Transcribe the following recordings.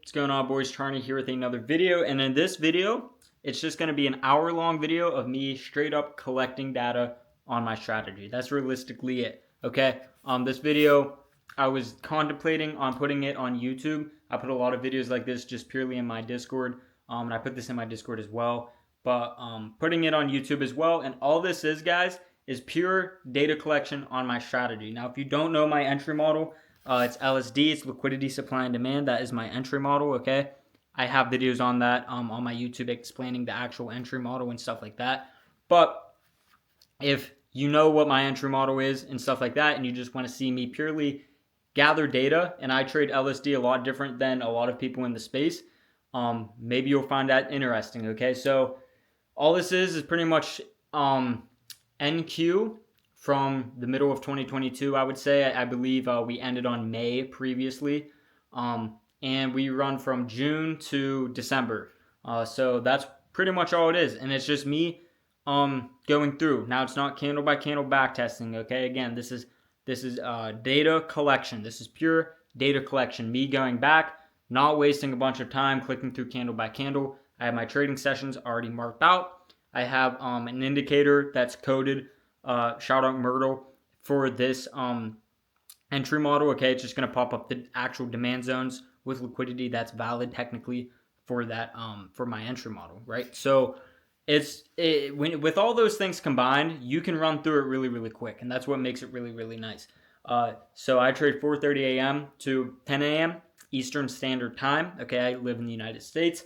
what's going on, boys? Charney here with another video, and in this video, it's just going to be an hour-long video of me straight up collecting data on my strategy. That's realistically it, okay? This video, I was contemplating on putting it on YouTube. I put a lot of videos like this just purely in my Discord, and I put this in my Discord as well, but putting it on YouTube as well, and all this is, guys, is pure data collection on my strategy. Now, if you don't know my entry model, it's LSD, it's liquidity, supply and demand. That is my entry model, okay? I have videos on that on my YouTube explaining the actual entry model and stuff like that. But if you know what my entry model is and stuff like that, and you just want to see me purely gather data, and I trade LSD a lot different than a lot of people in the space, maybe you'll find that interesting, okay? So all this is pretty much NQ from the middle of 2022, I would say. I believe we ended on May previously, and we run from June to December. So that's pretty much all it is, and it's just me going through. Now, it's not candle by candle back testing, okay? Again, this is data collection. This is pure data collection. Me going back, not wasting a bunch of time clicking through candle by candle. I have my trading sessions already marked out. I have an indicator that's coded, shout out Myrtle, for this entry model. Okay, it's just going to pop up the actual demand zones with liquidity that's valid technically for that for my entry model, right? So with all those things combined, you can run through it really, really quick, and that's what makes it really, really nice. So I trade 4:30 a.m. to 10 a.m. Eastern Standard Time. Okay, I live in the United States.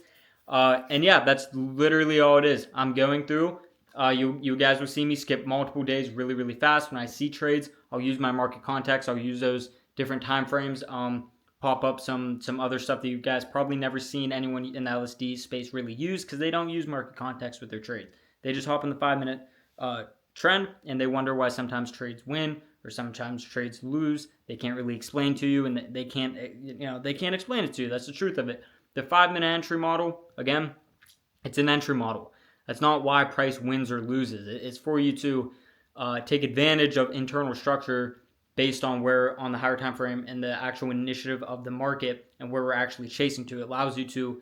And yeah, that's literally all it is. I'm going through. You guys will see me skip multiple days really, really fast. When I see trades, I'll use my market context. I'll use those different time frames. Pop up some other stuff that you guys probably never seen anyone in the LSD space really use, because they don't use market context with their trades. They just hop in the 5-minute trend, and they wonder why sometimes trades win or sometimes trades lose. They can't really explain to you, and they can't explain it to you. That's the truth of it. The 5-minute entry model, again, it's an entry model. That's not why price wins or loses. It's for you to take advantage of internal structure based on where on the higher time frame and the actual initiative of the market and where we're actually chasing to. It allows you to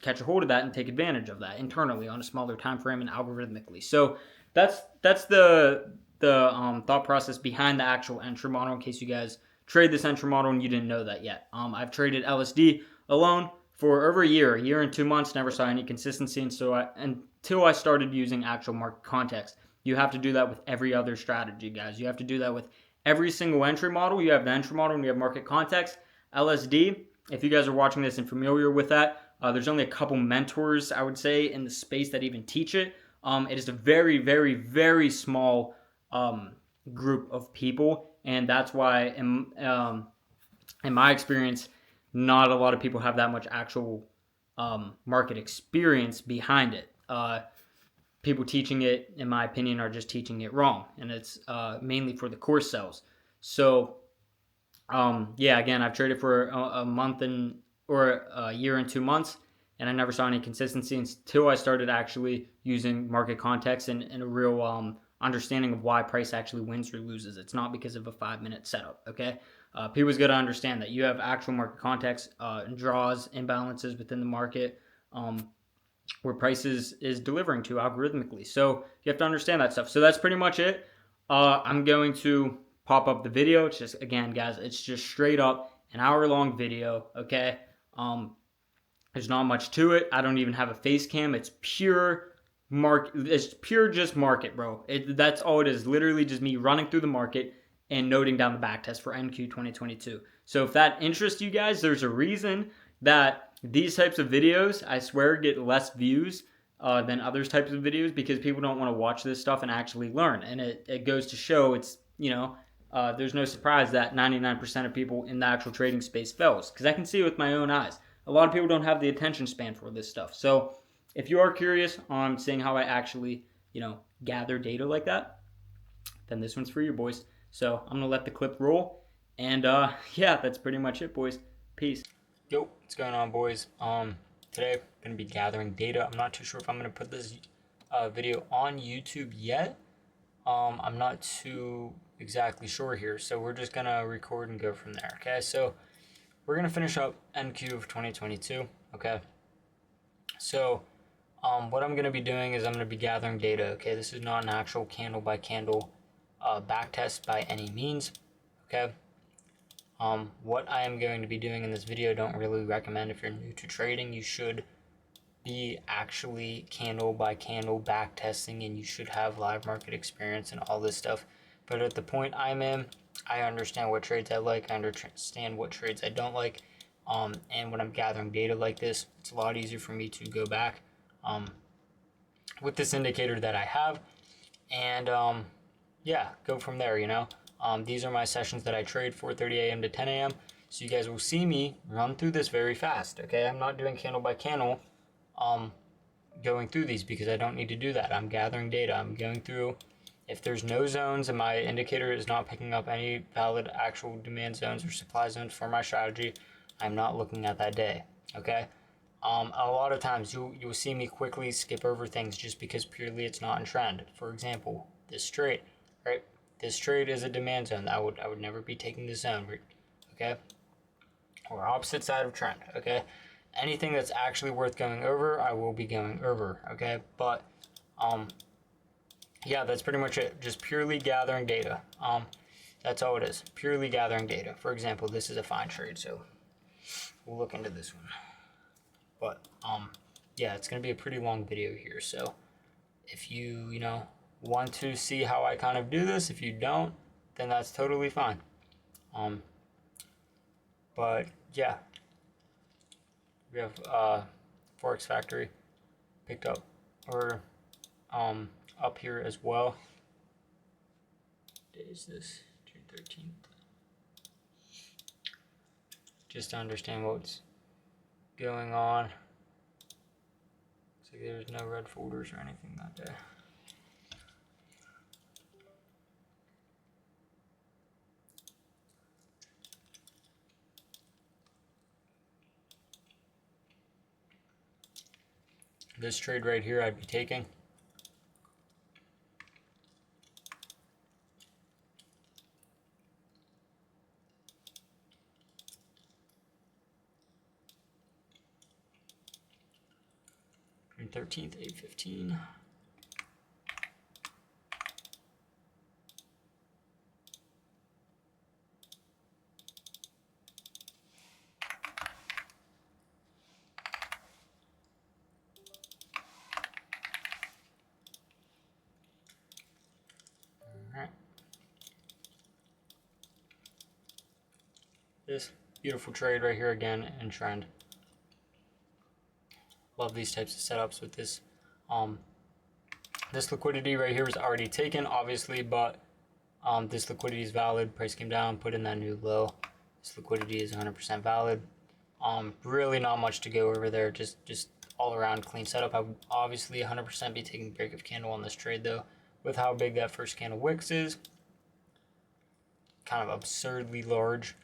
catch a hold of that and take advantage of that internally on a smaller time frame and algorithmically. So that's the thought process behind the actual entry model, in case you guys trade this entry model and you didn't know that yet. I've traded LSD alone for over a year and 2 months, never saw any consistency until I started using actual market context. You have to do that with every other strategy, guys. You have to do that with every single entry model. You have the entry model and you have market context. LSD, if you guys are watching this and familiar with that, there's only a couple mentors, I would say, in the space that even teach it. It is a very, very, very small group of people, and that's why, in my experience, not a lot of people have that much actual market experience behind it. People teaching it, in my opinion, are just teaching it wrong, and it's mainly for the course sales. So, yeah, again, I've traded for a month or a year and 2 months, and I never saw any consistency until I started actually using market context and a real understanding of why price actually wins or loses. It's not because of a 5-minute setup, okay? People's got to understand that you have actual market context, draws, imbalances within the market, where price is delivering to algorithmically. So you have to understand that stuff. So that's pretty much it. I'm going to pop up the video. It's just, again, guys, it's just straight up an hour-long video, okay? There's not much to it. I don't even have a face cam. It's pure market. It's pure just market, bro. That's all it is. Literally just me running through the market and noting down the backtest for NQ 2022. So if that interests you guys, there's a reason that these types of videos, I swear, get less views than other types of videos, because people don't want to watch this stuff and actually learn. And it goes to show it's, there's no surprise that 99% of people in the actual trading space fails, because I can see it with my own eyes. A lot of people don't have the attention span for this stuff. So if you are curious on seeing how I actually, gather data like that, then this one's for you, boys. So I'm going to let the clip roll. And yeah, that's pretty much it, boys. Peace. Yo, what's going on, boys? Today I'm going to be gathering data. I'm not too sure if I'm going to put this video on YouTube yet. I'm not too exactly sure here. So we're just going to record and go from there, okay? So we're gonna finish up NQ of 2022. Okay, so what I'm gonna be doing is I'm gonna be gathering data. Okay, this is not an actual candle by candle back test by any means. Okay, what I am going to be doing in this video, don't really recommend. If you're new to trading, you should be actually candle by candle back testing, and you should have live market experience and all this stuff. But at the point I'm in, I understand what trades I like, I understand what trades I don't like, and when I'm gathering data like this, it's a lot easier for me to go back with this indicator that I have, and yeah, go from there, you know. These are my sessions that I trade 4:30 a.m. to 10 a.m. So you guys will see me run through this very fast, okay? I'm not doing candle by candle going through these because I don't need to do that. I'm gathering data. I'm going through. If there's no zones and my indicator is not picking up any valid actual demand zones or supply zones for my strategy, I'm not looking at that day, okay? A lot of times you'll see me quickly skip over things just because purely it's not in trend. For example, this trade, right? This trade is a demand zone. I would never be taking this zone, okay? Or opposite side of trend, okay? Anything that's actually worth going over, I will be going over, okay? But yeah, that's pretty much it. Just purely gathering data. That's all it is. Purely gathering data. For example, this is a fine trade, so we'll look into this one. But yeah, it's gonna be a pretty long video here. So if you want to see how I kind of do this, if you don't, then that's totally fine. But yeah, we have Forex Factory picked up or up here as well. What day is this? June 13th. Just to understand what's going on. So there's no red folders or anything that day. This trade right here I'd be taking. June 13th, 8:15. Alright. This beautiful trade right here again in trend. Love these types of setups with this. This liquidity right here was already taken, obviously, but this liquidity is valid. Price came down, put in that new low. This liquidity is 100% valid. Really not much to go over there. Just all around clean setup. I would obviously 100% be taking break of candle on this trade though, with how big that first candle wicks is. Kind of absurdly large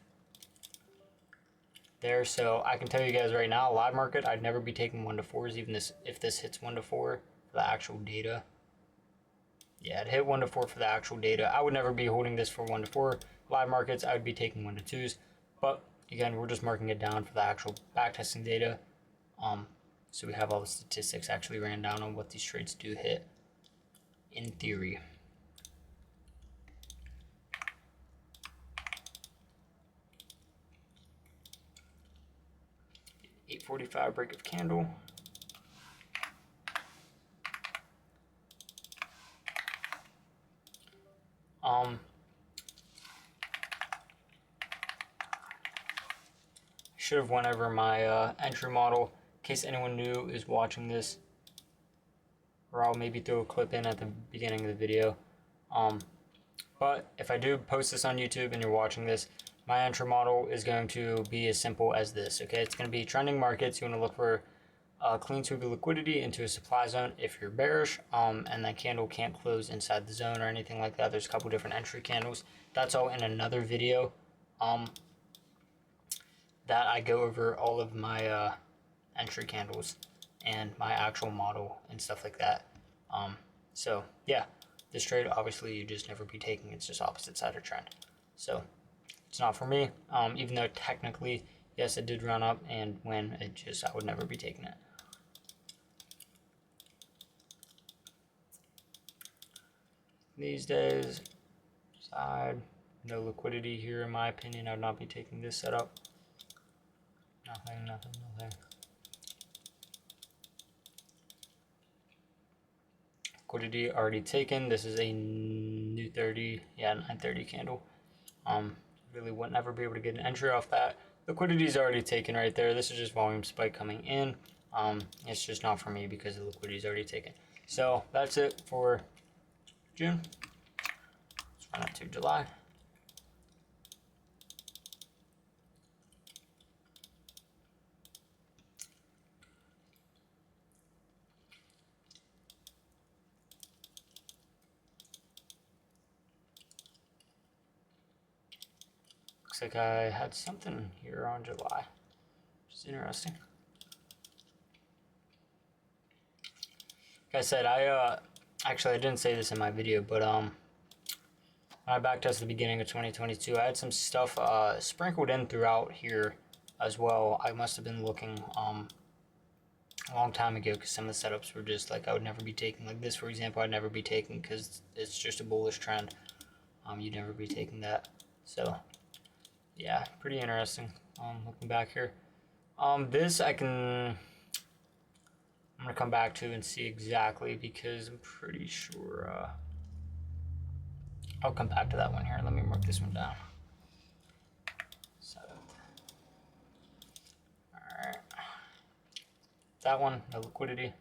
there. So I can tell you guys right now, live market, I'd never be taking 1-4s, even if this hits 1-4 for the actual data. Yeah, it hit 1-4 for the actual data. I would never be holding this for 1-4. Live markets, I would be taking 1-2s. But again, we're just marking it down for the actual backtesting data. So we have all the statistics actually ran down on what these trades do hit in theory. $8.45 break of candle. Should have went over my entry model in case anyone new is watching this, or I'll maybe throw a clip in at the beginning of the video. But if I do post this on YouTube and you're watching this, my entry model is going to be as simple as this, okay? It's going to be trending markets. You want to look for a clean sweep of liquidity into a supply zone if you're bearish, and that candle can't close inside the zone or anything like that. There's a couple different entry candles. That's all in another video that I go over all of my entry candles and my actual model and stuff like that. So yeah, this trade obviously you just never be taking. It's just opposite side of trend. So it's not for me, even though technically Yes, it did run up, and when it just, I would never be taking it. These days, side, no liquidity here in my opinion. I would not be taking this setup. Nothing. Liquidity already taken. This is a new 30, yeah, 930 candle. Really would never be able to get an entry off that. Liquidity is already taken right there. This is just volume spike coming in. It's just not for me because the liquidity is already taken. So that's it for June. Let's run it to July. Looks like I had something here on July, which is interesting. Like I said, actually I didn't say this in my video, but when I backtested the beginning of 2022, I had some stuff sprinkled in throughout here as well. I must have been looking a long time ago because some of the setups were just like I would never be taking. Like this, for example, I'd never be taking because it's just a bullish trend. You'd never be taking that. So yeah, pretty interesting. Looking back here, this I'm gonna come back to and see exactly because I'm pretty sure. I'll come back to that one here. Let me mark this one down. 7th. All right. That one, no liquidity.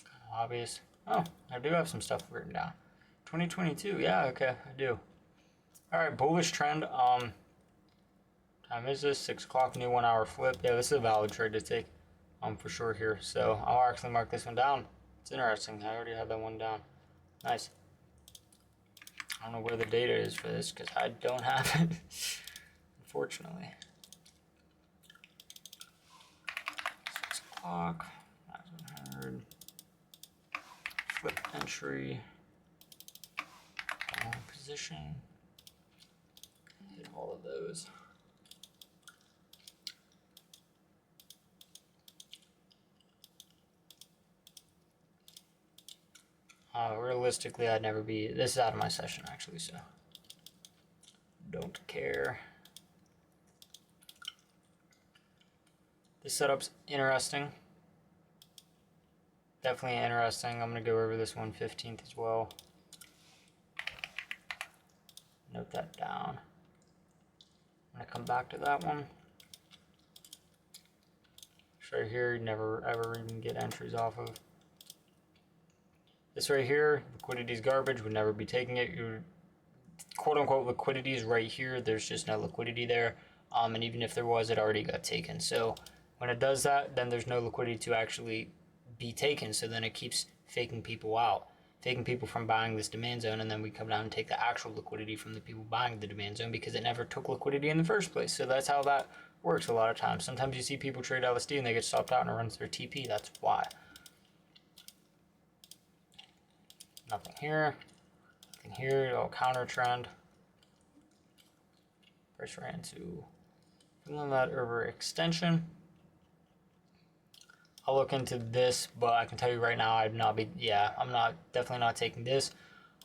Kind of obvious. Oh, I do have some stuff written down. 2022. Yeah, okay, I do. All right, bullish trend. Time is this? 6 o'clock. New 1 hour flip. Yeah, this is a valid trade to take. For sure here. So I'll actually mark this one down. It's interesting. I already have that one down. Nice. I don't know where the data is for this because I don't have it, unfortunately. 6 o'clock, 900, flip entry, position, hit all of those. Realistically, I'd never be, this is out of my session actually, so don't care. This setup's interesting. Definitely interesting. I'm going to go over this 1/15th as well. Note that down. I'm going to come back to that one. Right here, you never ever even get entries off of. This right here, liquidity is garbage, would never be taking it. Your quote unquote liquidity is right here. There's just no liquidity there. And even if there was, it already got taken. So when it does that, then there's no liquidity to actually be taken. So then it keeps faking people out, faking people from buying this demand zone. And then we come down and take the actual liquidity from the people buying the demand zone because it never took liquidity in the first place. So that's how that works a lot of times. Sometimes you see people trade LSD and they get stopped out and it runs their TP. That's why. Nothing here. Nothing here. All counter trend. Price ran to that over extension. I'll look into this, but I can tell you right now, I'm definitely not taking this.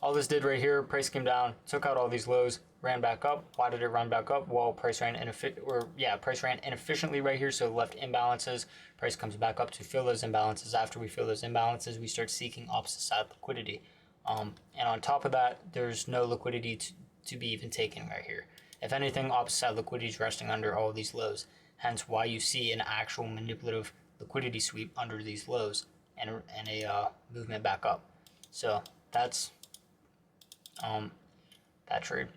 All this did right here, price came down, took out all these lows, ran back up. Why did it run back up? Well, price ran inefficiently right here, so left imbalances. Price comes back up to fill those imbalances. After we fill those imbalances, we start seeking opposite side liquidity. And on top of that, there's no liquidity to be even taken right here. If anything, opposite side liquidity is resting under all these lows. Hence why you see an actual manipulative liquidity sweep under these lows and a movement back up. So that's that trade.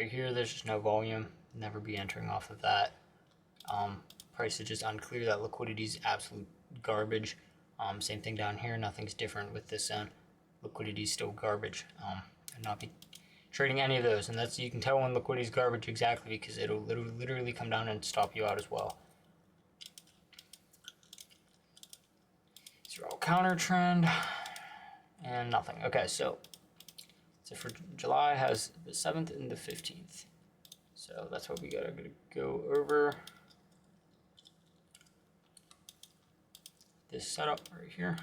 Right here, there's just no volume. Never be entering off of that. Price is just unclear. That liquidity is absolute garbage. Same thing down here. Nothing's different with this zone. Liquidity is still garbage. I'd not be trading any of those, and that's, you can tell when liquidity is garbage exactly because it'll literally come down and stop you out as well. These are all counter trend and nothing. Okay, so for July has the 7th and the 15th. So that's what we gotta go over. This setup right here.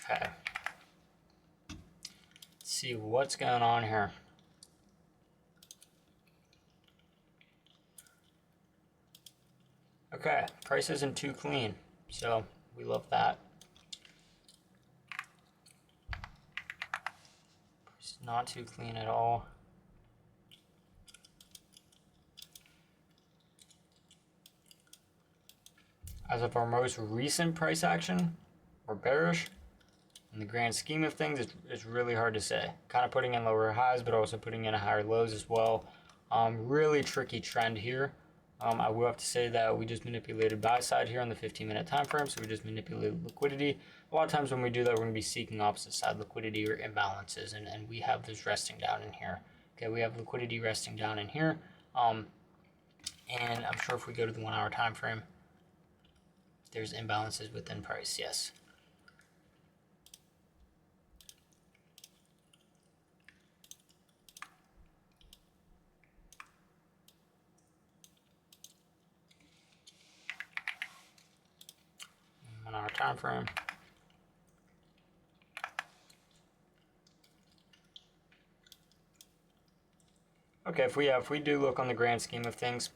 Okay. Let's see what's going on here. Okay, price isn't too clean, so we love that. Price is not too clean at all. As of our most recent price action, we're bearish. In the grand scheme of things, it's really hard to say. Kind of putting in lower highs, but also putting in higher lows as well. Really tricky trend here. I will have to say that we just manipulated buy side here on the 15-minute time frame, so we just manipulated liquidity. A lot of times when we do that, we're going to be seeking opposite side liquidity or imbalances, and we have those resting down in here. Okay, we have liquidity resting down in here, and I'm sure if we go to the 1 hour time frame, there's imbalances within price, yes. On our time frame. Okay, if we do look on the grand scheme of things,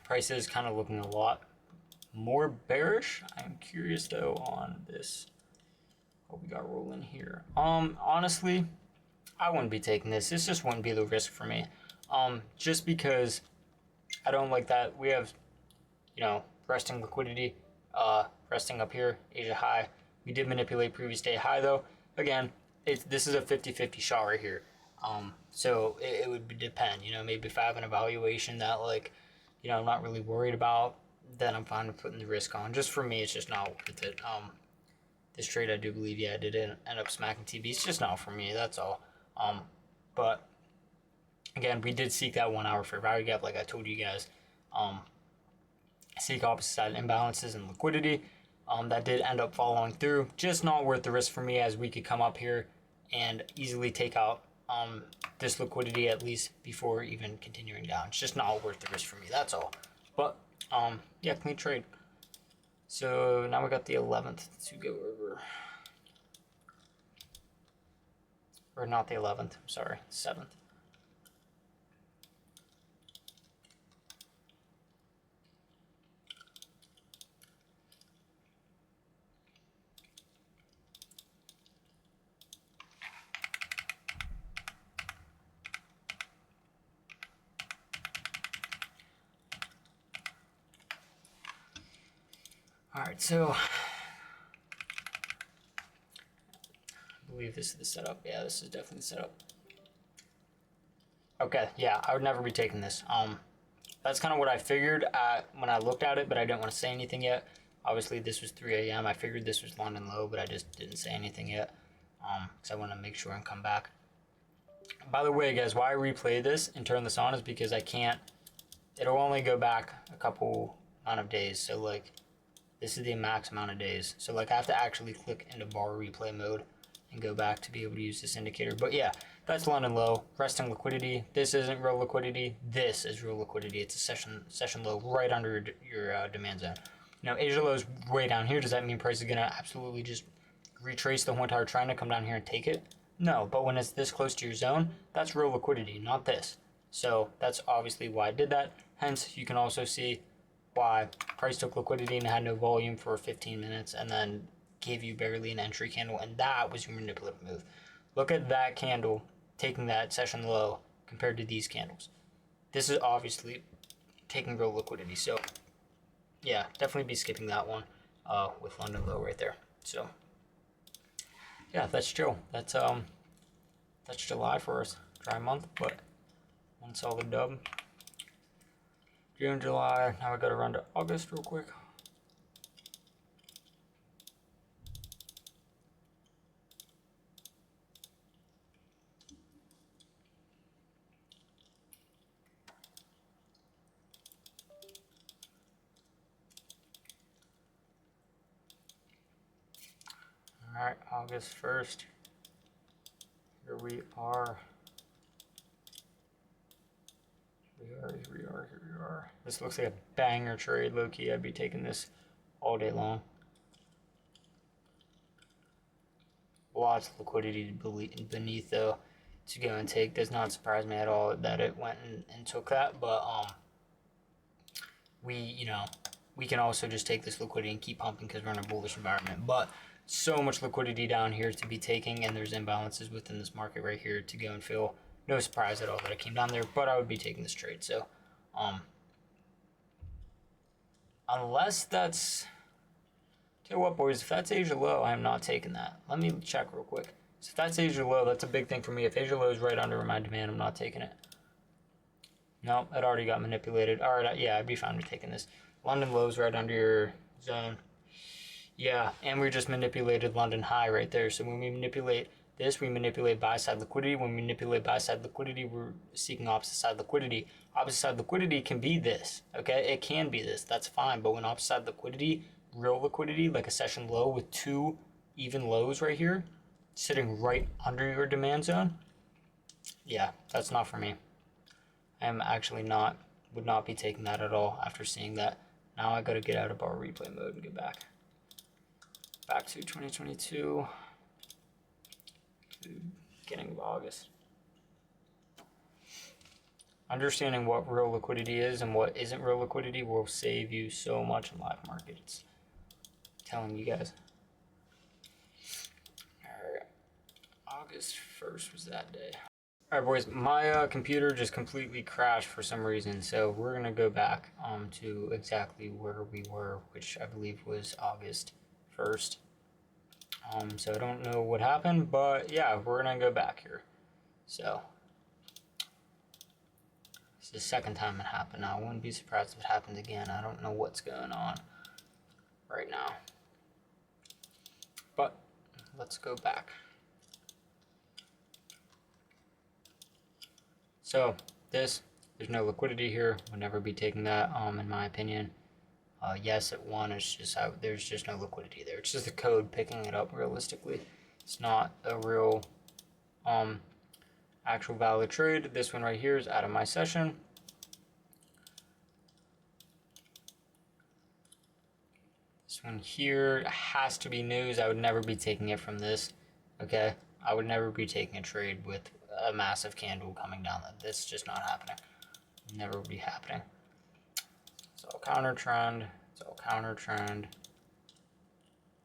price is kind of looking a lot more bearish. I'm curious though on this. What we got rolling here. Honestly, I wouldn't be taking this. This just wouldn't be the risk for me. Just because I don't like that we have, you know, resting liquidity, resting up here, Asia high. We did manipulate previous day high though. Again, this is a 50-50 shot right here. So it would depend, you know, maybe if I have an evaluation that like, you know, I'm not really worried about, then I'm fine with putting the risk on. Just for me, it's just not worth it. This trade, I do believe, yeah, did end up smacking TB. It's just not for me, that's all. But again, we did seek that 1 hour fair value gap, like I told you guys. Seek opposite side imbalances and liquidity. That did end up following through. Just not worth the risk for me, as we could come up here and easily take out this liquidity at least before even continuing down. It's just not worth the risk for me, that's all. But yeah, clean trade. So now we got the 11th to go over. Or not the 11th, I'm sorry, 7th. All right, so I believe this is the setup. Yeah, this is definitely the setup. Okay, yeah, I would never be taking this. That's kind of what I figured when I looked at it, but I didn't want to say anything yet. Obviously, this was 3 a.m. I figured this was London low, but I just didn't say anything yet because I want to make sure and come back. By the way, guys, why I replay this and turn this on is because I can't. It'll only go back a couple amount of days, so like this is the max amount of days. So like I have to actually click into bar replay mode and go back to be able to use this indicator. But yeah, that's London low, resting liquidity. This isn't real liquidity. This is real liquidity. It's a session low right under your demand zone. Now Asia low is way down here. Does that mean price is gonna absolutely just retrace the whole entire trend and come down here and take it? No, but when it's this close to your zone, that's real liquidity, not this. So that's obviously why I did that. Hence, you can also see why price took liquidity and had no volume for 15 minutes and then gave you barely an entry candle, and that was your manipulative move. Look at that candle taking that session low compared to these candles. This is obviously taking real liquidity. So yeah, definitely be skipping that one with London low right there. So yeah, that's chill. That's July for us. Dry month, but one solid dub. June, July. Now we gotta run to August real quick. All right, August 1st. Here we are. Here we are. This looks like a banger trade, low-key. I'd be taking this all day long. Lots of liquidity beneath, though, to go and take. Does not surprise me at all that it went and took that, but we can also just take this liquidity and keep pumping because we're in a bullish environment. But so much liquidity down here to be taking, and there's imbalances within this market right here to go and fill. No surprise at all that it came down there, but I would be taking this trade. So unless that's, tell you what, boys, if that's Asia low, I am not taking that. Let me check real quick. So if that's Asia low, that's a big thing for me. If Asia low is right under my demand, I'm not taking it. No, it already got manipulated. All right, yeah, I'd be fine with taking this. London low's right under your zone. Yeah, and we just manipulated London high right there. So when we manipulate this, we manipulate buy side liquidity. When we manipulate buy side liquidity, we're seeking opposite side liquidity. Opposite side liquidity can be this, okay? It can be this, that's fine. But when opposite side liquidity, real liquidity, like a session low with two even lows right here, sitting right under your demand zone, yeah, that's not for me. I am actually would not be taking that at all after seeing that. Now I gotta get out of bar replay mode and get back to 2022, beginning of August. Understanding what real liquidity is and what isn't real liquidity will save you so much in live markets. I'm telling you guys. Alright, August 1st was that day. Alright, boys, my computer just completely crashed for some reason, so we're going to go back to exactly where we were, which I believe was August 1st. So I don't know what happened, but yeah, we're going to go back here. So, it's the second time it happened now. I wouldn't be surprised if it happened again. I don't know what's going on right now. But, let's go back. So, there's no liquidity here. Would never be taking that, in my opinion. Yes, at one, it's just there's just no liquidity there. It's just the code picking it up realistically. It's not a real actual valid trade. This one right here is out of my session. This one here has to be news. I would never be taking it from this. Okay, I would never be taking a trade with a massive candle coming down. That's just not happening. Never would be happening. It's all counter trend. It's all counter trend.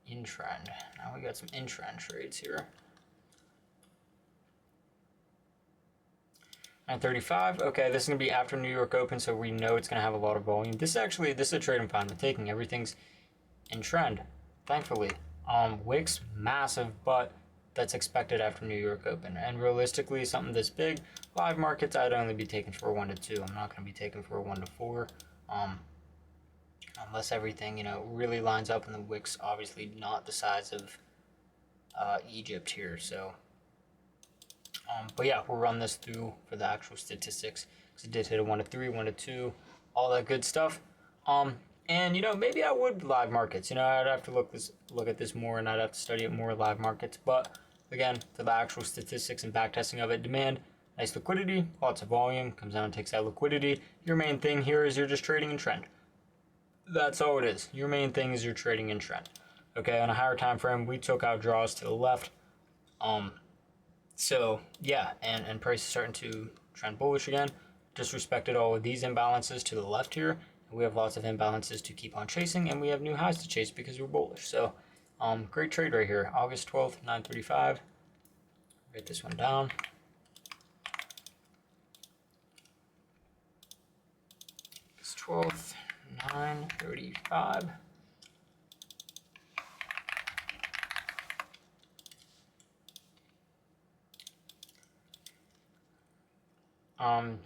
In trend. Now we got some in trend trades here. 935. Okay, this is gonna be after New York Open, so we know it's gonna have a lot of volume. This is a trade I'm fine with taking. Everything's in trend, thankfully. Wicks massive, but that's expected after New York Open. And realistically, something this big, live markets, I'd only be taking for a 1 to 2. I'm not going to be taking for a 1 to 4, unless everything, really lines up. And the wicks, obviously, not the size of Egypt here. So, but yeah, we'll run this through for the actual statistics. Because it did hit a 1 to 3, 1 to 2, all that good stuff. And maybe I would live markets. I'd have to look at this more, and I'd have to study it more live markets. But again, for the actual statistics and backtesting of it, demand, nice liquidity, lots of volume, comes down and takes that liquidity. Your main thing here is you're just trading in trend. That's all it is. Your main thing is you're trading in trend. Okay, on a higher time frame, we took out draws to the left. So yeah, and price is starting to trend bullish again. Disrespected all of these imbalances to the left here. We have lots of imbalances to keep on chasing, and we have new highs to chase because we're bullish. So, great trade right here. August 12th, 9:35. Write this one down. August 12th, 9:35.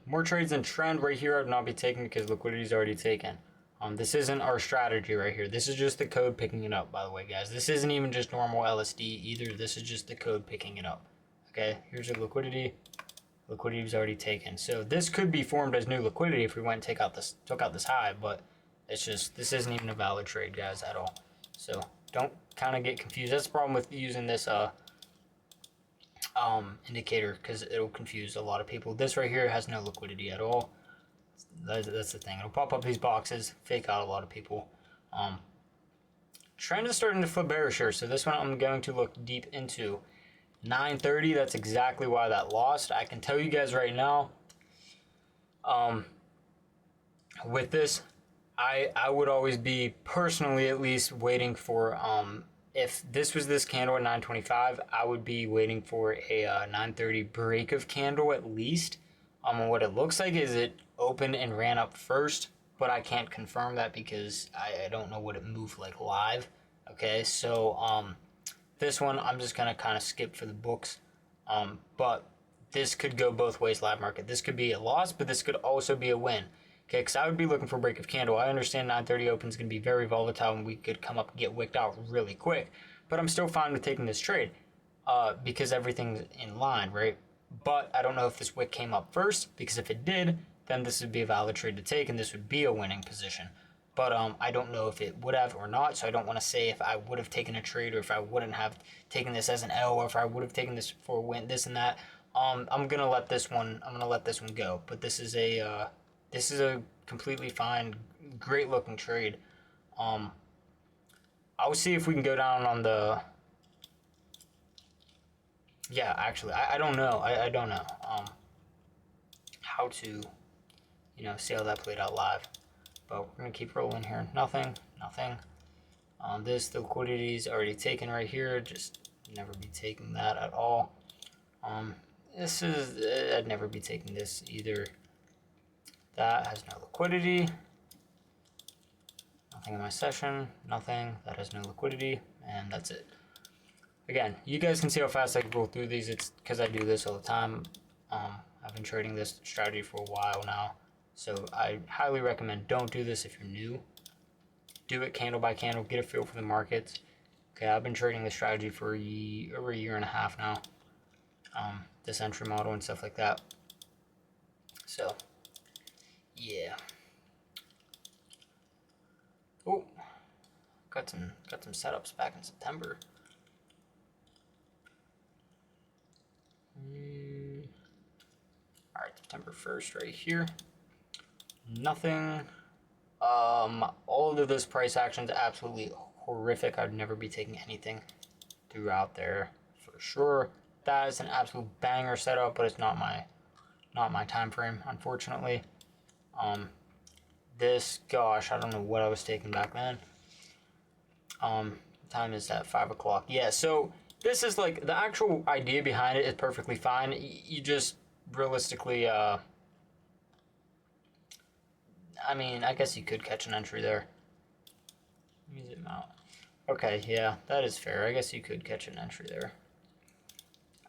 More trades in trend right here I would not be taking because liquidity is already taken. This isn't our strategy right here. This is just the code picking it up, by the way, guys. This isn't even just normal LSD either. This is just the code picking it up. Okay, here's your liquidity. Liquidity was already taken. So this could be formed as new liquidity if we went and took out this high, but it's just, this isn't even a valid trade, guys, at all. So don't kind of get confused. That's the problem with using this indicator, because it'll confuse a lot of people. This right here has no liquidity at all. That's the thing. It'll pop up these boxes, fake out a lot of people. Trend is starting to flip bearish here, so this one I'm going to look deep into. 930, that's exactly why that lost. I can tell you guys right now, with this, I would always be, personally at least, waiting for, if this was this candle at 925, I would be waiting for a 930 break of candle at least. And what it looks like is it opened and ran up first, but I can't confirm that because I don't know what it moved like live. Okay, so this one I'm just gonna kind of skip for the books, but this could go both ways. Live market, this could be a loss, but this could also be a win. Okay, because I would be looking for a break of candle. I understand 930 open is going to be very volatile and we could come up and get wicked out really quick, but I'm still fine with taking this trade because everything's in line, right? But I don't know if this wick came up first, because if it did, then this would be a valid trade to take and this would be a winning position. But I don't know if it would have or not, so I don't want to say if I would have taken a trade or if I wouldn't have taken this as an L or if I would have taken this for a win, this and that. I'm gonna let this one go. But this is a completely fine, great looking trade. I'll see if we can go down on the. Yeah, actually, I don't know. I don't know how to, see how that played out live. But we're gonna keep rolling here. Nothing. The liquidity is already taken right here. Just never be taking that at all. I'd never be taking this either. That has no liquidity. Nothing in my session. Nothing. That has no liquidity, and that's it. Again, you guys can see how fast I can roll through these. It's because I do this all the time. I've been trading this strategy for a while now. So I highly recommend don't do this if you're new. Do it candle by candle, get a feel for the markets. Okay, I've been trading this strategy for over a year and a half now. This entry model and stuff like that. So, yeah. Oh, got some setups back in September. All right, September 1st right here. Nothing. All of this price action is absolutely horrific. I'd never be taking anything throughout there for sure. That is an absolute banger setup, but it's not my time frame, unfortunately. This, gosh, I don't know what I was taking back then. Time is at 5 o'clock. Yeah, so this is like the actual idea behind it is perfectly fine. You just realistically, I mean, I guess you could catch an entry there. Let me zoom out. Okay, yeah, that is fair. I guess you could catch an entry there.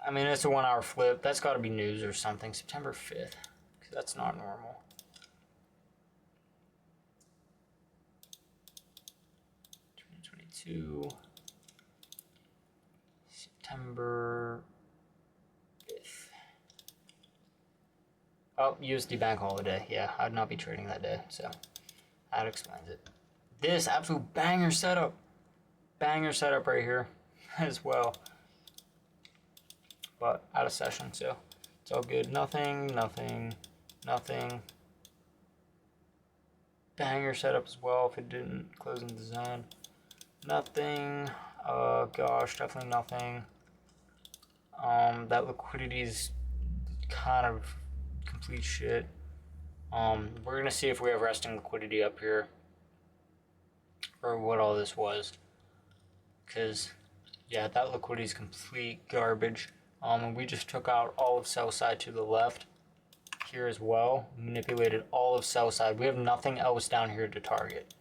I mean, it's a 1 hour flip. That's got to be news or something. September 5th, because that's not normal. September 5th. Oh, USD bank holiday. Yeah, I'd not be trading that day, so that explains it. This absolute banger setup. Banger setup right here as well. But out of session, so it's all good. Nothing. Banger setup as well if it didn't close in the zone. Nothing. Gosh, definitely nothing. That liquidity is kind of complete shit. We're gonna see if we have resting liquidity up here, or what all this was. Cause yeah, that liquidity is complete garbage. And we just took out all of sell side to the left here as well. Manipulated all of sell side. We have nothing else down here to target.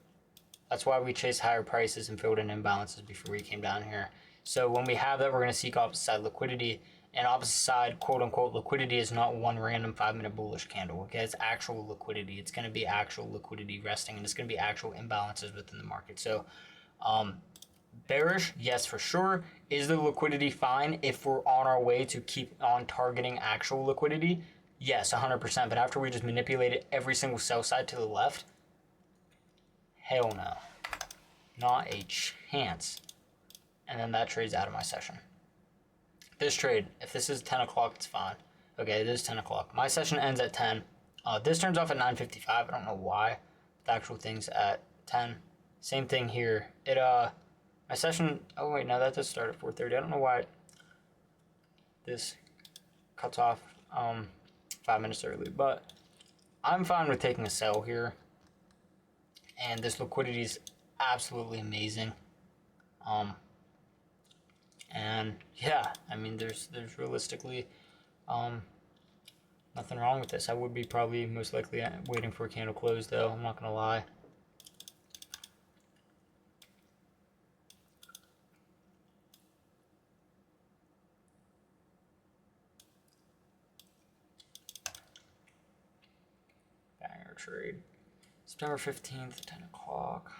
That's why we chased higher prices and filled in imbalances before we came down here. So when we have that, we're going to seek opposite side liquidity. And opposite side, quote unquote, liquidity is not one random 5-minute bullish candle. Okay, it's actual liquidity. It's going to be actual liquidity resting, and it's going to be actual imbalances within the market. So, bearish, yes, for sure. Is the liquidity fine if we're on our way to keep on targeting actual liquidity? Yes, 100%. But after we just manipulated every single sell side to the left, hell no. Not a chance. and then that trade's out of my session. This trade, if this is 10 o'clock, it's fine. Okay, it is 10 o'clock. My session ends at 10. This turns off at 9:55. I don't know why. The actual thing's at 10. Same thing here. My session, oh wait, no, that does start at 4:30. I don't know why this cuts off 5 minutes early, but I'm fine with taking a sell here. And this liquidity is absolutely amazing. And yeah, I mean, there's realistically nothing wrong with this. I would be probably most likely waiting for a candle close, though. I'm not gonna lie. Banger trade. September 15th, 10 o'clock.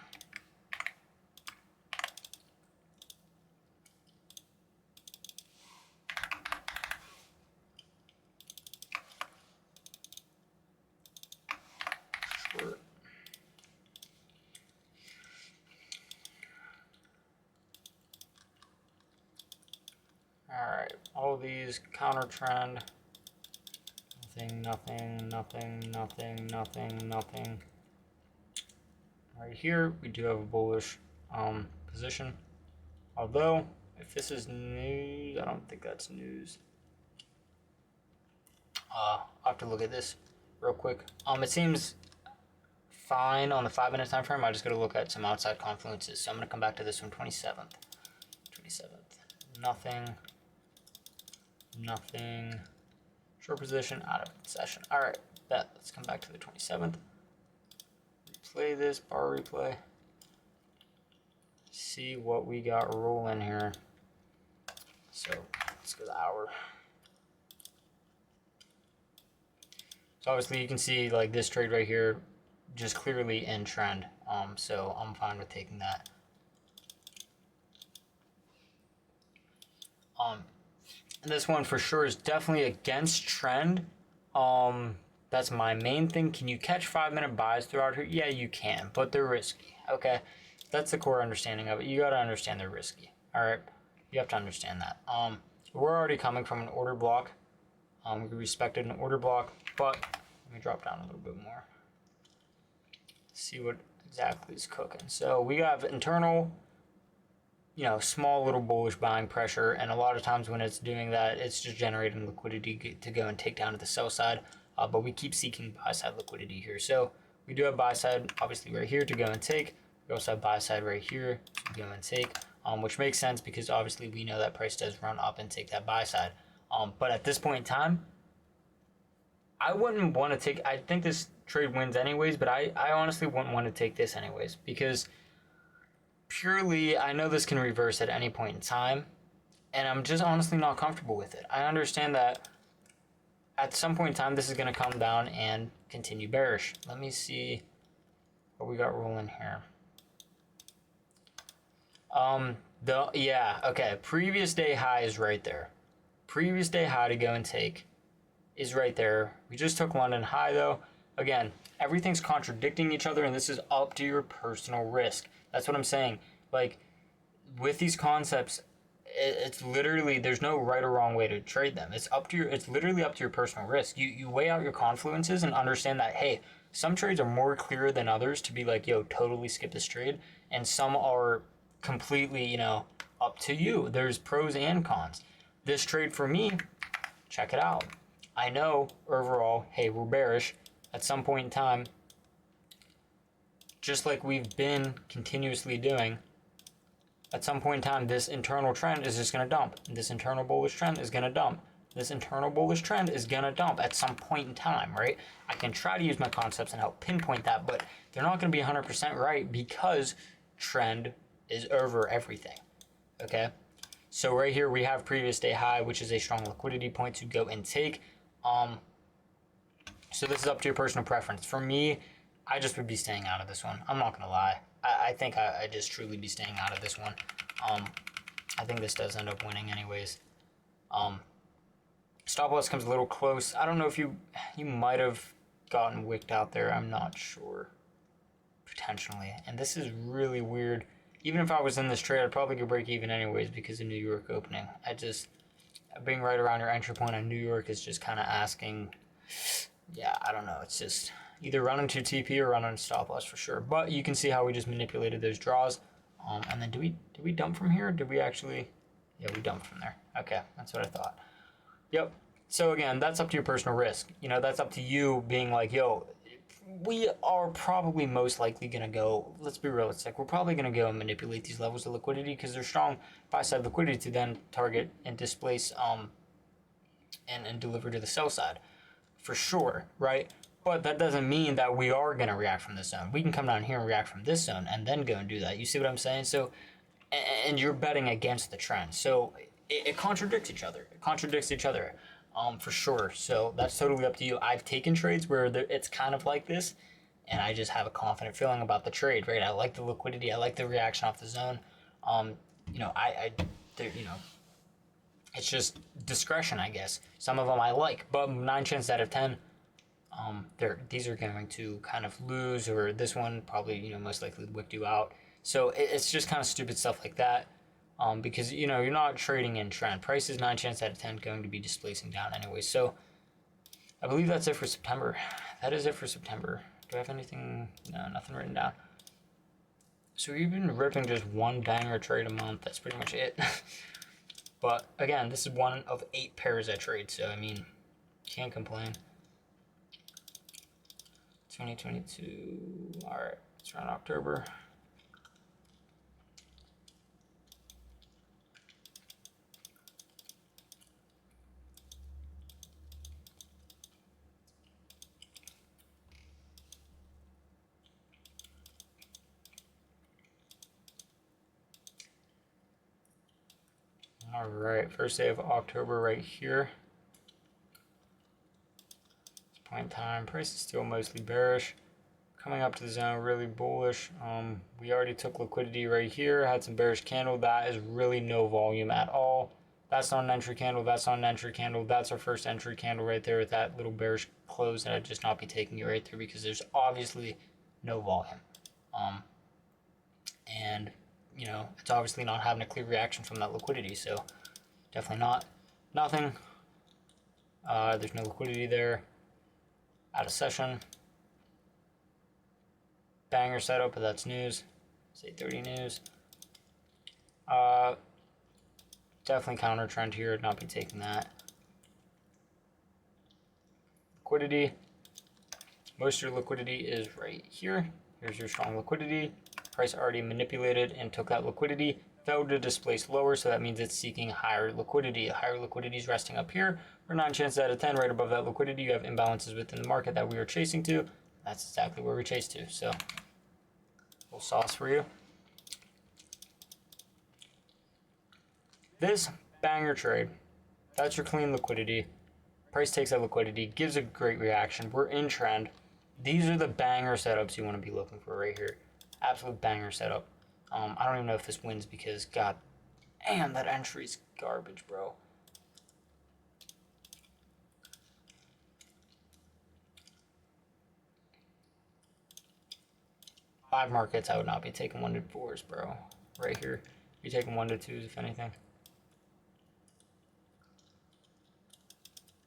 Short. Alright, all these counter trend. Nothing. Right here, we do have a bullish position. Although, if this is news, I don't think that's news. I'll have to look at this real quick. It seems fine on the 5-minute time frame. I just got to look at some outside confluences. So I'm going to come back to this one, 27th. Nothing. Short position, out of session. All right, bet. Let's come back to the 27th. Replay this, bar replay. See what we got rolling here. So let's go to the hour. So obviously you can see like this trade right here, just clearly in trend. So I'm fine with taking that. And this one for sure is definitely against trend. That's my main thing. Can you catch 5-minute buys throughout here? Yeah, you can, but they're risky. Okay, that's the core understanding of it. You got to understand they're risky. All right, you have to understand that. We're already coming from an order block. We respected an order block, but let me drop down a little bit more. See what exactly is cooking. So we have internal, small little bullish buying pressure, and a lot of times when it's doing that, it's just generating liquidity to go and take down to the sell side. But we keep seeking buy side liquidity here. So we do have buy side obviously right here to go and take. We also have buy side right here to go and take, which makes sense because obviously we know that price does run up and take that buy side. But at this point in time, I wouldn't want to take. I think this trade wins anyways, but I honestly wouldn't want to take this anyways because purely, I know this can reverse at any point in time, and I'm just honestly not comfortable with it. I understand that at some point in time, this is going to come down and continue bearish. Let me see what we got rolling here. Okay, previous day high is right there. Previous day high to go and take is right there. We just took London high though. Again, everything's contradicting each other, and this is up to your personal risk. That's what I'm saying. Like, with these concepts, it's literally, there's no right or wrong way to trade them. It's literally up to your personal risk. You weigh out your confluences and understand that, hey, some trades are more clear than others to be like, yo, totally skip this trade. And some are completely, up to you. There's pros and cons. This trade for me, check it out. I know overall, hey, we're bearish at some point in time, just like we've been continuously doing. At some point in time, this internal trend is just going to dump. This internal bullish trend is going to dump. This internal bullish trend is going to dump at some point in time, right? I can try to use my concepts and help pinpoint that, but they're not going to be 100% right because trend is over everything, okay? So right here, we have previous day high, which is a strong liquidity point to go and take. So this is up to your personal preference. For me, I just would be staying out of this one. I'm not going to lie. I think I just truly be staying out of this one. I think this does end up winning anyways. Stop loss comes a little close. I don't know if you might have gotten wicked out there. I'm not sure. Potentially. And this is really weird. even if I was in this trade, I'd probably go break even anyways because of New York opening. Being right around your entry point on New York is just kind of asking, yeah, I don't know. It's just either running to TP or running to stop loss for sure. But you can see how we just manipulated those draws. And then did we dump from here? Did we actually? Yeah, we dumped from there. Okay, that's what I thought. Yep. So again, that's up to your personal risk. You know, that's up to you being like, yo, we are probably most likely going to go, let's be realistic, we're probably going to go and manipulate these levels of liquidity because they're strong buy-side liquidity to then target and displace and deliver to the sell side for sure, right? But that doesn't mean that we are going to react from this zone. We can come down here and react from this zone and then go and do that. You see what I'm saying? So, and you're betting against the trend. So it contradicts each other. It contradicts each other. For sure. So that's totally up to you. I've taken trades where it's kind of like this, and I just have a confident feeling about the trade, right? I like the liquidity. I like the reaction off the zone. You know, you know, it's just discretion, I guess. Some of them I like, but 9 chances out of 10, these are going to kind of lose, or this one probably, you know, most likely wicked you out. So it's just kind of stupid stuff like that. Because, you know, you're not trading in trend. Price is 9 chances out of 10 going to be displacing down anyway. So I believe that's it for September. That is it for September. Do I have anything? No, nothing written down. So we've been ripping just one banger trade a month. That's pretty much it. But again, this is one of 8 pairs I trade. So, I mean, can't complain. 2022. All right, it's around October. All right, first day of October right here. It's point in time. Price is still mostly bearish. Coming up to the zone, really bullish. We already took liquidity right here. Had some bearish candle. That is really no volume at all. That's not an entry candle. That's not an entry candle. That's our first entry candle right there with that little bearish close. And I'd just not be taking it right there because there's obviously no volume. And you know, it's obviously not having a clear reaction from that liquidity, so definitely not. Nothing. There's no liquidity there. Out of session. Banger setup, but that's news. Say 30 news. Definitely counter trend here. I'd not be taking that. Liquidity. Most of your liquidity is right here. Here's your strong liquidity. Price already manipulated and took that liquidity, failed to displace lower, so that means it's seeking higher liquidity. Higher liquidity is resting up here. For 9 chances out of 10, right above that liquidity, you have imbalances within the market that we are chasing to. That's exactly where we chase to. So, little sauce for you. This banger trade, that's your clean liquidity. Price takes that liquidity, gives a great reaction. We're in trend. These are the banger setups you want to be looking for right here. Absolute banger setup. I don't even know if this wins because, god damn, that entry's garbage, bro. Five markets, I would not be taking 1 to 4s, bro. Right here, you're taking 1 to 2s, if anything.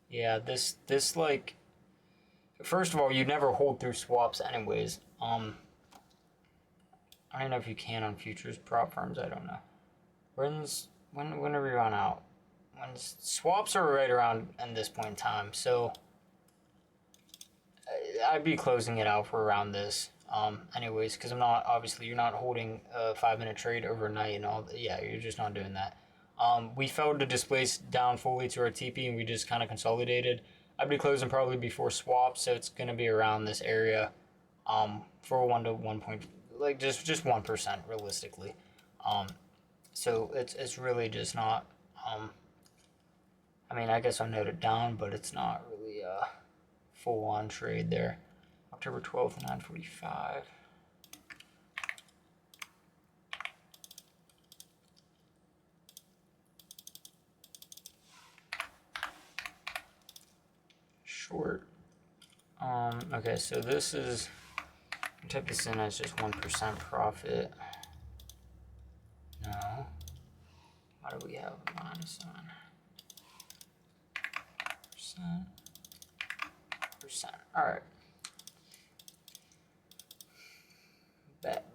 Yeah, this like, first of all, you never hold through swaps anyways. I don't know if you can on futures prop firms. I don't know. When are we run out? When swaps are right around in this point in time, so I'd be closing it out for around this. Anyways, because I'm not, obviously you're not holding a 5-minute trade overnight and all. Yeah, you're just not doing that. We failed to displace down fully to our TP and we just kind of consolidated. I'd be closing probably before swaps, so it's gonna be around this area. For 1 to 1 point. Like just 1% realistically. So it's really just not, I mean, I guess I'll note it down, but it's not really a full on trade there. October 12th, 9:45. Short. Okay, so this is, type this in as just 1% profit. Why do we have a minus sign? Percent. All right. Bet.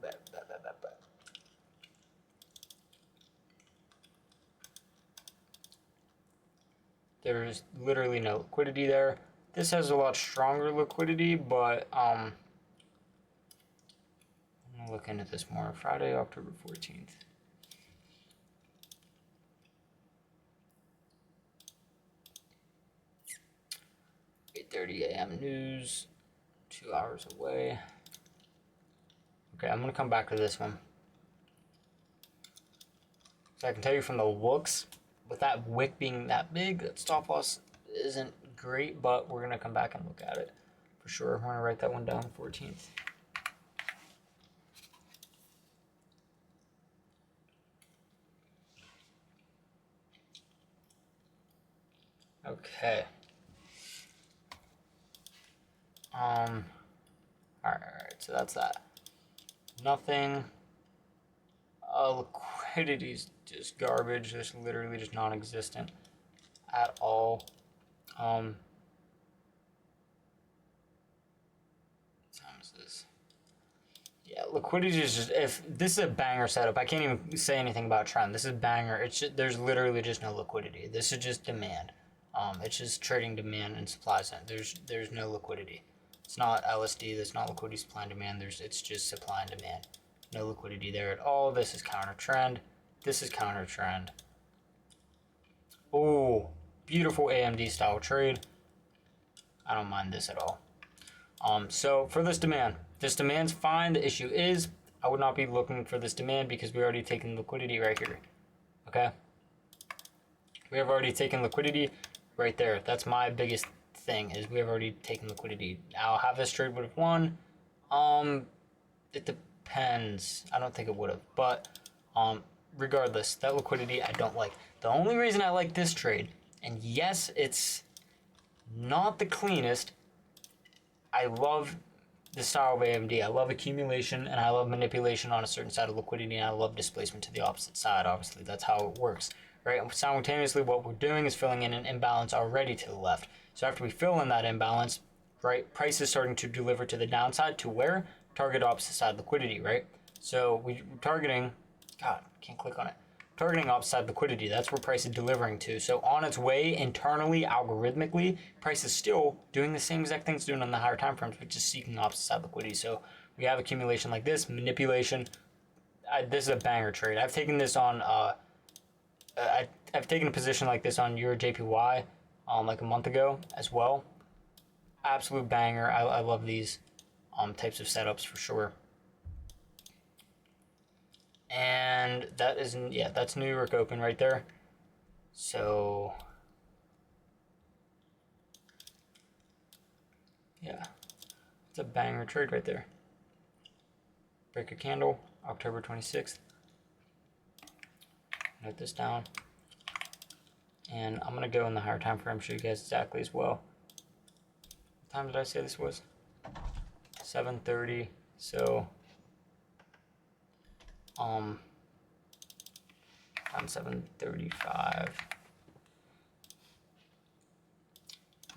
There's literally no liquidity there. This has a lot stronger liquidity, but I'm gonna look into this more. Friday, October 14th. .30 a.m. news, 2 hours away. Okay, I'm gonna come back to this one. So I can tell you from the looks, with that wick being that big, that stop loss isn't great, but we're gonna come back and look at it for sure. I'm gonna write that one down, 14th. Okay. Alright, so that's that. Nothing. Liquidity's just garbage. Just literally just non-existent at all. What time is this? Yeah, liquidity is just, if this is a banger setup, I can't even say anything about trend. This is banger. It's just, there's literally just no liquidity. This is just demand. It's just trading demand and supply side. There's no liquidity. It's not LSD. There's not liquidity, supply and demand. It's just supply and demand. No liquidity there at all. This is counter trend. This is counter trend. Oh, beautiful AMD style trade. I don't mind this at all. So for this demand's fine. The issue is I would not be looking for this demand because we already taken liquidity right here. Okay. We have already taken liquidity right there. That's my biggest thing, is we have already taken liquidity. Now, how this trade would have won, it depends. I don't think it would have, but regardless, that liquidity I don't like. The only reason I like this trade, and yes, it's not the cleanest, I love the style of AMD. I love accumulation and I love manipulation on a certain side of liquidity, and I love displacement to the opposite side. Obviously, that's how it works, right? Simultaneously, what we're doing is filling in an imbalance already to the left. So after we fill in that imbalance, right, price is starting to deliver to the downside to where? Target opposite side liquidity, right? So we're targeting, God, can't click on it. Targeting opposite side liquidity, that's where price is delivering to. So on its way, internally, algorithmically, price is still doing the same exact things doing on the higher time frames, which is seeking opposite side liquidity. So we have accumulation like this, manipulation. This is a banger trade. I've taken this on, I've taken a position like this on Euro JPY like a month ago as well. Absolute banger. I love these types of setups for sure. And that is, yeah, that's New York Open right there. So yeah, it's a banger trade right there. Break a candle, October 26th. Note this down. And I'm gonna go in the higher time frame, show you guys exactly as well. What time did I say this was? 7:30. So on 7:35.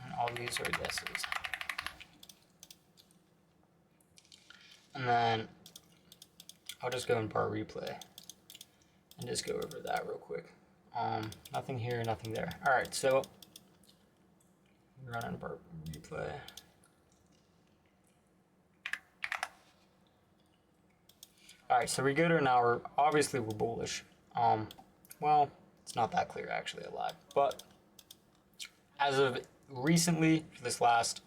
And all these are guesses. And then I'll just go in bar replay and just go over that real quick. Nothing here, nothing there. All right, so run in bar replay. All right, so we go to an hour. Obviously, we're bullish. Well, it's not that clear actually, a lot. But as of recently, for this last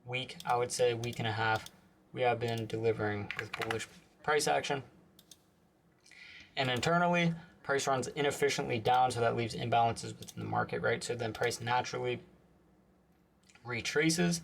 week, I would say week and a half, we have been delivering with bullish price action. And internally, price runs inefficiently down, so that leaves imbalances within the market, right? So then price naturally retraces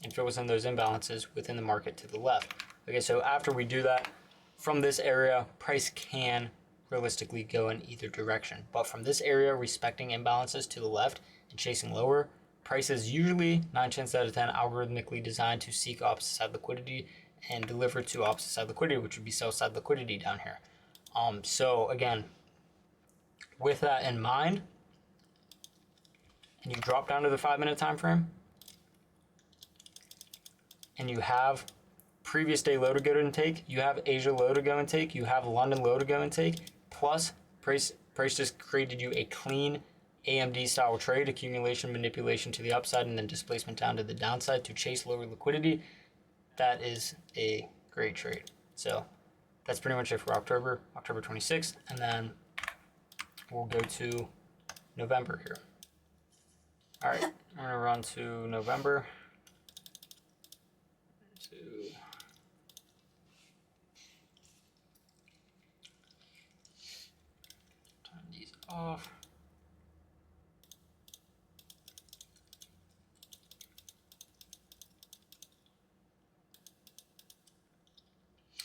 and fills in those imbalances within the market to the left. Okay, so after we do that, from this area, price can realistically go in either direction. But from this area, respecting imbalances to the left and chasing lower, price is usually 9 chances out of 10 algorithmically designed to seek opposite side liquidity and deliver to opposite side liquidity, which would be sell side liquidity down here. So again, with that in mind, and you drop down to the 5-minute time frame, and you have previous day low to go and take, you have Asia low to go and take, you have London low to go and take, plus price just created you a clean AMD style trade, accumulation, manipulation to the upside, and then displacement down to the downside to chase lower liquidity. That is a great trade. So that's pretty much it for October 26th, and then we'll go to November here. All right, I'm gonna run to November. Turn these off.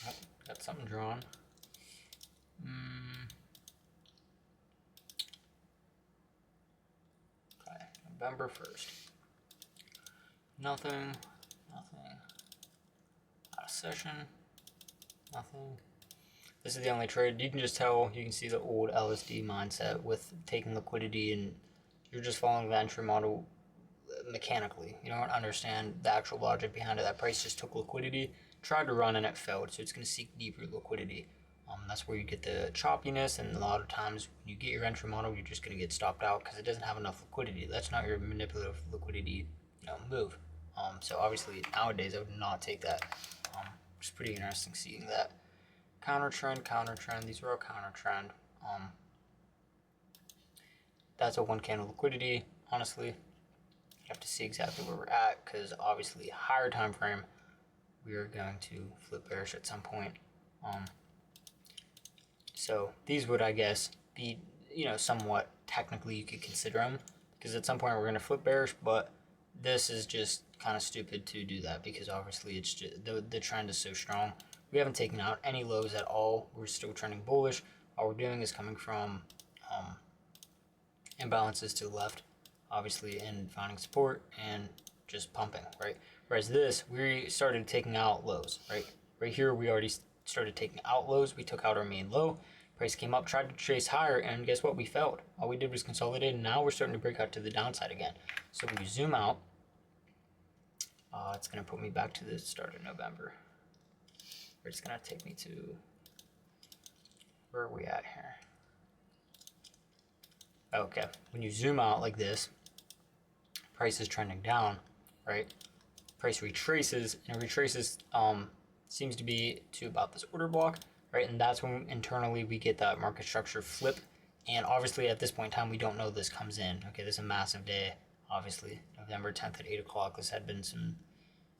Oh, got something drawn. Okay, November 1st. Nothing. Out of session. Nothing. This is the only trade. You can just tell, you can see the old LSD mindset with taking liquidity, and you're just following the entry model mechanically. You don't understand the actual logic behind it. That price just took liquidity, tried to run, and it failed. So it's going to seek deeper liquidity. That's where you get the choppiness, and a lot of times when you get your entry model, you're just going to get stopped out because it doesn't have enough liquidity. That's not your manipulative liquidity, move. So obviously nowadays I would not take that. It's pretty interesting seeing that. Counter trend. These are all counter trend. That's a 1 candle liquidity. Honestly, you have to see exactly where we're at, because obviously higher time frame, we are going to flip bearish at some point. So these would, I guess, be, somewhat technically you could consider them, because at some point we're going to flip bearish, but this is just kind of stupid to do that, because obviously it's just, the trend is so strong. We haven't taken out any lows at all. We're still trending bullish. All we're doing is coming from imbalances to the left, obviously, and finding support and just pumping, right? Whereas this, we started taking out lows, right? Right here, we already started taking out lows. We took out our main low. Price came up, tried to chase higher, and guess what? We failed. All we did was consolidate, and now we're starting to break out to the downside again. So when you zoom out, it's going to put me back to the start of November. It's going to take me to, where are we at here? Okay, when you zoom out like this, price is trending down, right? Price retraces, and it retraces, seems to be to about this order block, right? And that's when internally we get that market structure flip. And obviously at this point in time, we don't know this comes in. Okay, this is a massive day, obviously. November 10th at 8 o'clock, this had been some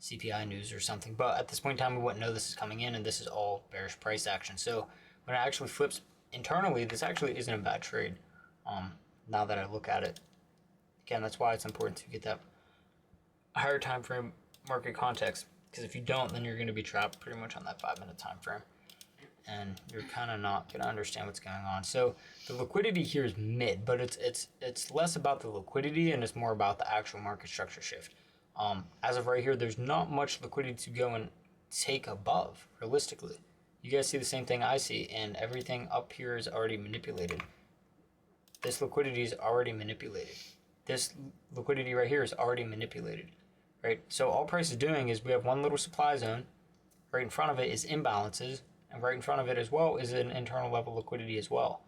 CPI news or something. But at this point in time, we wouldn't know this is coming in, and this is all bearish price action. So when it actually flips internally, this actually isn't a bad trade. Now that I look at it, again, that's why it's important to get that higher time frame market context, because if you don't, then you're going to be trapped pretty much on that 5-minute time frame, and you're kind of not going to understand what's going on. So the liquidity here is mid, but it's less about the liquidity and it's more about the actual market structure shift. As of right here, there's not much liquidity to go and take above, realistically. You guys see the same thing I see, and everything up here is already manipulated. This liquidity is already manipulated. This liquidity right here is already manipulated, right? So all price is doing is we have one little supply zone. Right in front of it is imbalances, and right in front of it as well is an internal level liquidity as well.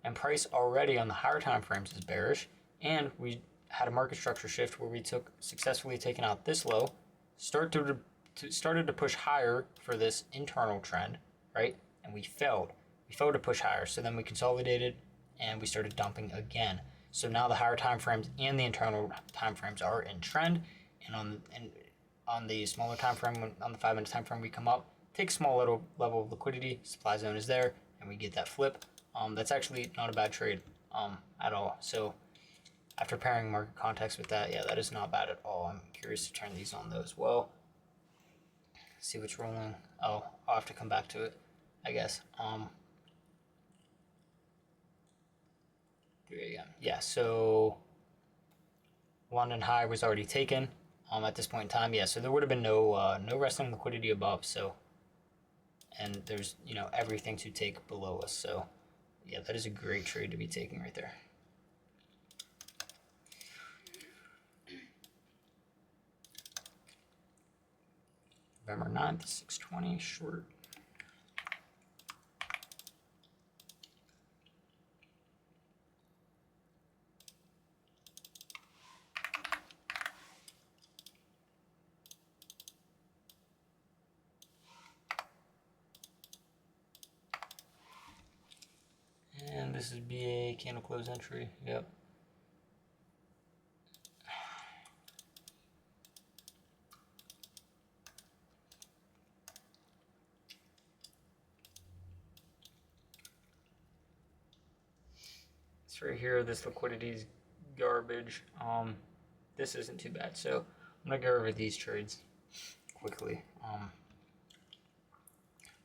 And price already on the higher time frames is bearish, and we had a market structure shift where we took successfully taken out this low, started to push higher for this internal trend, right? And we failed. We failed to push higher, so then we consolidated and we started dumping again. So now the higher time frames and the internal time frames are in trend, and on the smaller time frame, on the 5-minute time frame, we come up, take a small little level of liquidity, supply zone is there, and we get that flip. That's actually not a bad trade at all. So after pairing market context with that, yeah, that is not bad at all. I'm curious to turn these on though as well. See what's rolling. Oh, I'll have to come back to it, I guess. 3 a.m. Yeah, so London high was already taken at this point in time. Yeah, so there would have been no resting liquidity above. So, and there's everything to take below us. So Yeah, that is a great trade to be taking right there. November 9th, 620 short. And this is BA candle close entry. Yep. It's right here. This liquidity is garbage. This isn't too bad. So I'm gonna go over these trades quickly.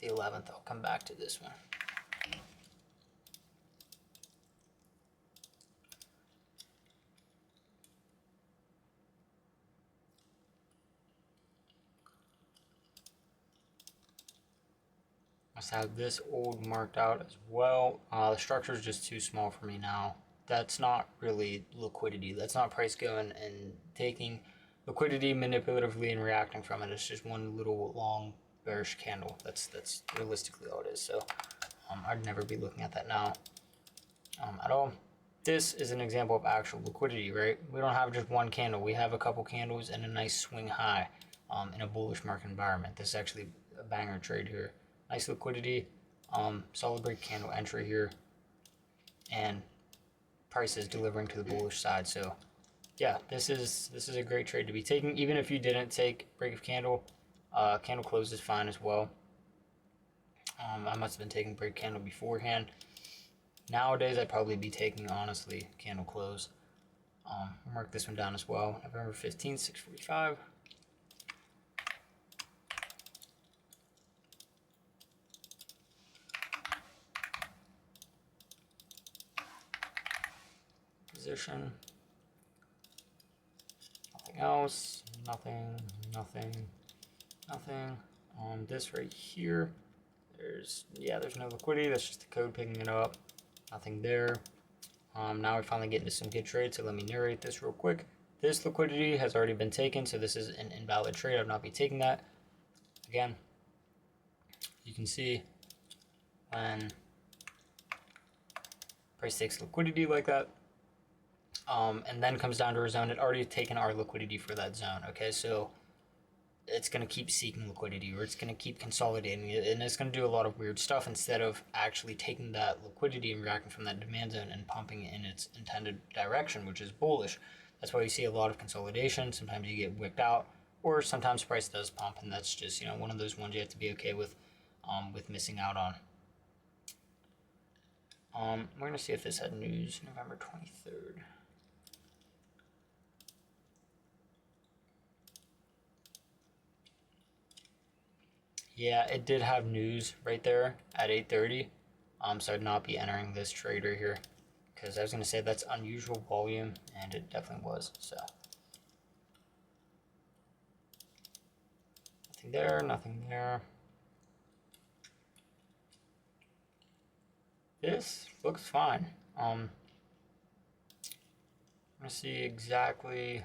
The 11th, I'll come back to this one. Must have this old marked out as well. The structure is just too small for me now. That's not really liquidity. That's not price going and taking liquidity manipulatively and reacting from it. It's just one little long bearish candle. That's realistically all it is. So I'd never be looking at that now at all. This is an example of actual liquidity, right? We don't have just one candle. We have a couple candles and a nice swing high in a bullish market environment. This is actually a banger trade here. Nice liquidity, solid break candle entry here, and prices delivering to the bullish side. So yeah, this is a great trade to be taking. Even if you didn't take break of candle, candle close is fine as well. I must have been taking break candle beforehand. Nowadays, I'd probably be taking, honestly, candle close. Mark this one down as well. November 15th, 6:45. Position. Nothing else. Nothing. This right here, there's no liquidity. That's just the code picking it up. Nothing there. Now we finally get into some good trades, so let me narrate this real quick. This liquidity has already been taken, so this is an invalid trade. I would not be taking that. Again, you can see when price takes liquidity like that, and then comes down to a zone, it already taken our liquidity for that zone. Okay, so it's going to keep seeking liquidity, or it's going to keep consolidating it, and it's going to do a lot of weird stuff instead of actually taking that liquidity and reacting from that demand zone and pumping it in its intended direction, which is bullish. That's why you see a lot of consolidation. Sometimes you get wicked out, or sometimes price does pump, and that's just, one of those ones you have to be okay with missing out on. We're going to see if this had news. November 23rd. Yeah, it did have news right there at 8:30. So I'd not be entering this trade right here, because I was going to say that's unusual volume, and it definitely was. So nothing there, nothing there. This looks fine. I'm going to see exactly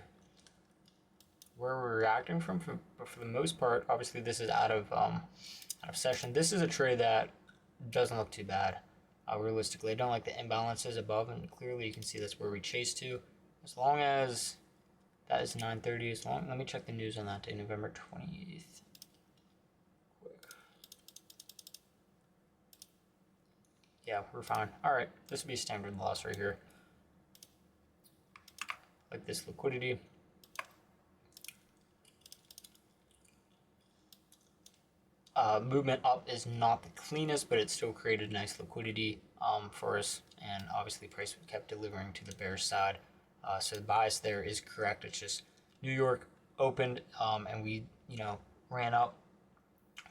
where we're reacting from, but for the most part, obviously this is out of session. This is a trade that doesn't look too bad. Realistically, I don't like the imbalances above, and clearly you can see that's where we chase to. As long as that is 9:30, let me check the news on that day, November 28th. Quick. Yeah, we're fine. All right, this would be a standard loss right here. Like this liquidity. Movement up is not the cleanest, but it still created nice liquidity for us, and obviously price kept delivering to the bear side. So the bias there is correct. It's just New York opened, and we ran up,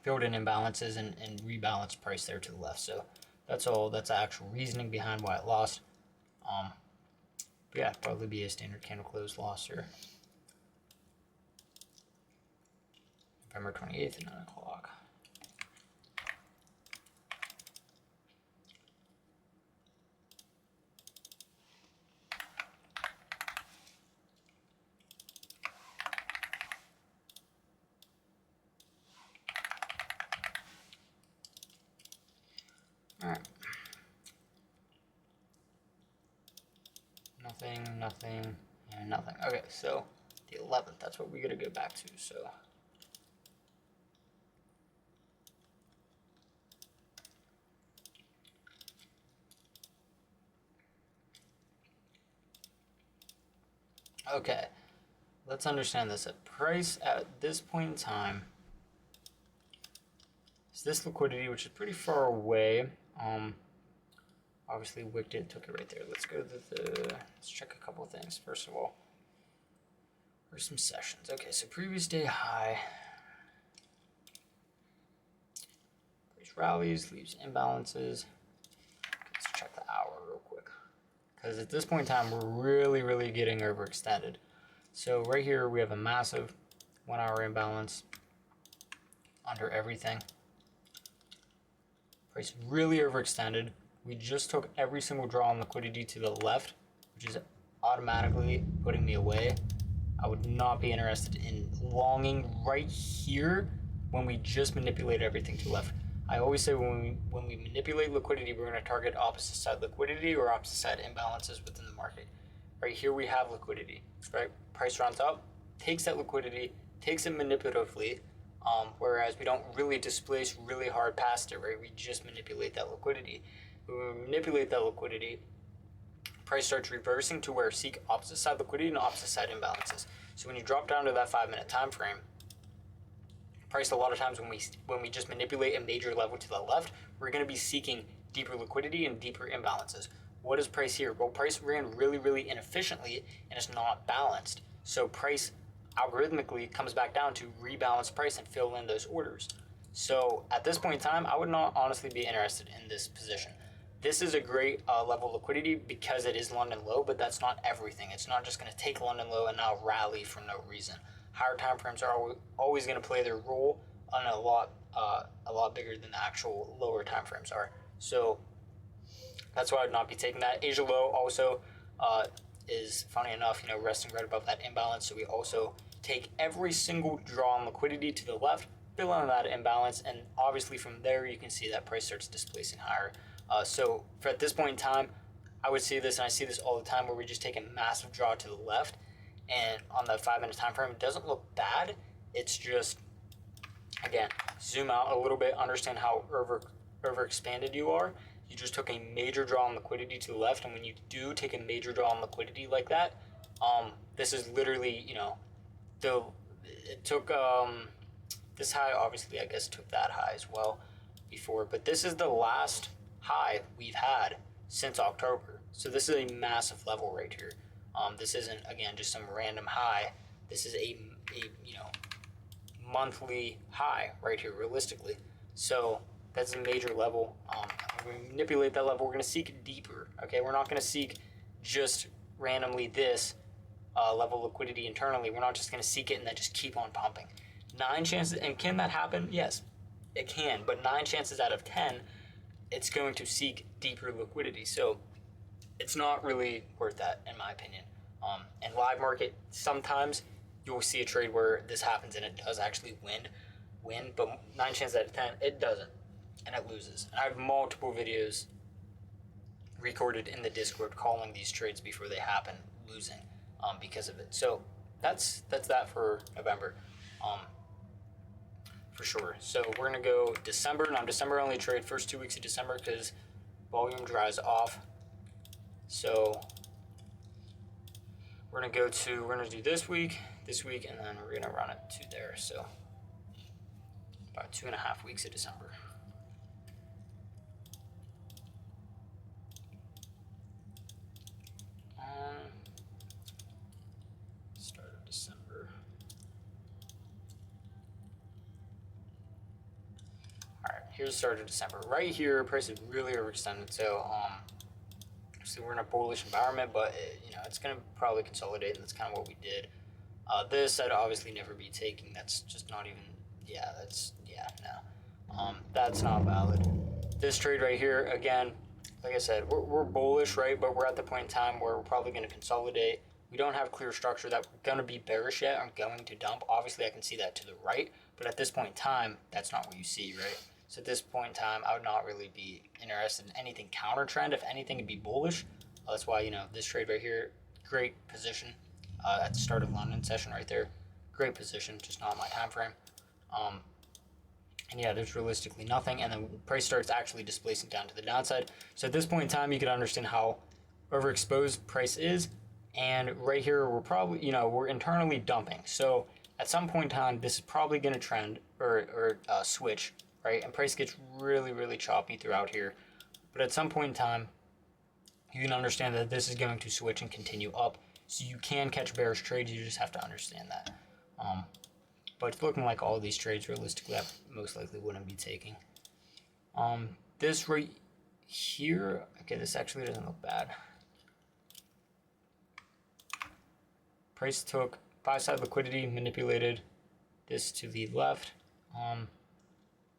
filled in imbalances, and rebalanced price there to the left. So that's all. That's the actual reasoning behind why it lost. But yeah, probably be a standard candle close loss here. November 28th at 9 o'clock. All right. Nothing, nothing, and nothing. Okay, so the 11th, that's what we're gonna go back to, so. Okay, let's understand this. At price at this point in time is this liquidity, which is pretty far away. Obviously wicked it, took it right there. Let's go to let's check a couple of things. First of all, there's some sessions. Okay, so previous day high. Price rallies, leaves imbalances. Let's check the hour real quick. Because at this point in time, we're really getting overextended. So right here, we have a massive 1 hour imbalance under everything. Price really overextended. We just took every single draw on liquidity to the left, which is automatically putting me away. I would not be interested in longing right here when we just manipulate everything to the left. I always say when we manipulate liquidity, we're going to target opposite side liquidity or opposite side imbalances within the market. Right here we have liquidity, right? Price runs up, takes that liquidity, takes it manipulatively, whereas we don't really displace really hard past it, right? We just manipulate that liquidity. When we manipulate that liquidity, price starts reversing to where seek opposite side liquidity and opposite side imbalances. So when you drop down to that 5-minute time frame, price a lot of times when we just manipulate a major level to the left, we're going to be seeking deeper liquidity and deeper imbalances. What is price here? Well, price ran really inefficiently and it's not balanced. So price algorithmically comes back down to rebalance price and fill in those orders. So at this point in time, I would not honestly be interested in this position. This is a great level of liquidity because it is London low, but that's not everything. It's not just going to take London low and now rally for no reason. Higher time frames are always going to play their role on a lot bigger than the actual lower time frames are. So that's why I would not be taking that. Asia low also is, funny enough, resting right above that imbalance. So we also take every single draw on liquidity to the left, fill in that imbalance, and obviously from there you can see that price starts displacing higher. So for at this point in time, I would see this, and I see this all the time, where we just take a massive draw to the left, and on the 5-minute time frame, it doesn't look bad. It's just, again, zoom out a little bit, understand how overexpanded you are. You just took a major draw on liquidity to the left, and when you do take a major draw on liquidity like that, this is literally, it took this high, obviously, I guess took that high as well before, but this is the last high we've had since October. So this is a massive level right here. This isn't, again, just some random high. This is a monthly high right here, realistically. So that's a major level. When we manipulate that level, we're going to seek deeper. Okay, we're not going to seek just randomly this level of liquidity internally. We're not just going to seek it and then just keep on pumping. 9 chances, and can that happen? Yes, it can. But 9 chances out of 10, it's going to seek deeper liquidity. So it's not really worth that, in my opinion. And live market, sometimes you'll see a trade where this happens and it does actually win, but 9 chances out of 10, it doesn't, and it loses. And I have multiple videos recorded in the Discord calling these trades before they happen, losing because of it. So that's that for November, for sure. So we're gonna go December. Now December only trade first 2 weeks of December because volume dries off. So we're gonna do this week, and then we're gonna run it to there. So about 2.5 weeks of December. Start of December. All right, here's the start of December. Right here, price is really overextended. So obviously we're in a bullish environment, but it's gonna probably consolidate, and that's kind of what we did. This I'd obviously never be taking. That's just not even. No. That's not valid. This trade right here, again, like I said, we're bullish, right? But we're at the point in time where we're probably going to consolidate. We don't have clear structure that we're going to be bearish yet. I'm going to dump. Obviously, I can see that to the right, but at this point in time, that's not what you see, right? So at this point in time, I would not really be interested in anything counter trend. If anything, it'd be bullish. That's why, this trade right here, great position at the start of London session right there. Great position, just not my time frame. And yeah, there's realistically nothing, and then price starts actually displacing down to the downside. So at this point in time, you can understand how overexposed price is, and right here we're probably, we're internally dumping. So at some point in time, this is probably going to trend or switch, right? And price gets really, really choppy throughout here. But at some point in time, you can understand that this is going to switch and continue up. So you can catch bearish trades. You just have to understand that. But it's looking like all these trades realistically I most likely wouldn't be taking. This right here, okay, this actually doesn't look bad. Price took buy side liquidity, manipulated this to the left.